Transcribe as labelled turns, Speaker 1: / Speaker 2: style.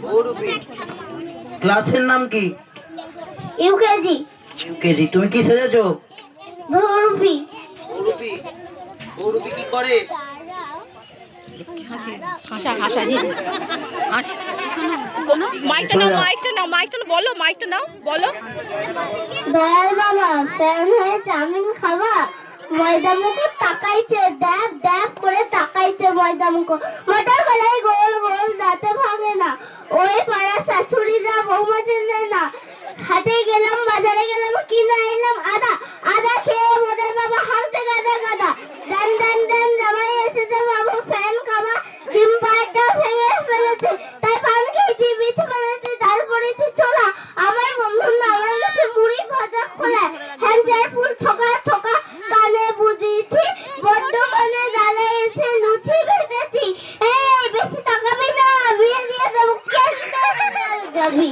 Speaker 1: বহুরূপী। ক্লাসের নাম কি?
Speaker 2: ইউকেজি।
Speaker 1: ইউকেজি। তুমি কি সেজেছো?
Speaker 2: বহুরূপী।
Speaker 1: বহুরূপী। বহুরূপী কি করে?
Speaker 2: দয়াল বাবা প্যান হয়ে চাউমিন খাওয়া। ময়দা মুখো তাকাইছে, ড্যাব ড্যাব করে তাকাইছে ময়দা মুখো। মোটর গলায় গোল গোল দাঁতে ভাঙে না। ওই পাড়ার শাশুড়িরা বৌমা চেনে না। হাটে গেলাম, বাজারে গেলাম, কিনে আইলাম আদা। আদা খেয়ে মোদের বাবা হালতে গাদা গাদা। দেন দেন দেন জামাই এসেছে বাবু ফ্যান খাওয়া। ডিম পাড়টা ভেঙে ফেলেছে, তাই পান খেয়েছি, বিছ ফেলেছি, ডাল পড়েছি ছোলা। আমার বন্ধু না আমার কাছে মুড়ি ভাজা খোলা। হ্যান্ডের ফুল ঠোকা ঠোকা কানে বুঝিয়েছি। বড্ড কানে জ্বালাইছে, লুচি ভেজেছি। এই বেশি টাকাবি না, বিয়ে দিয়ে দেবো, কেন যাবি?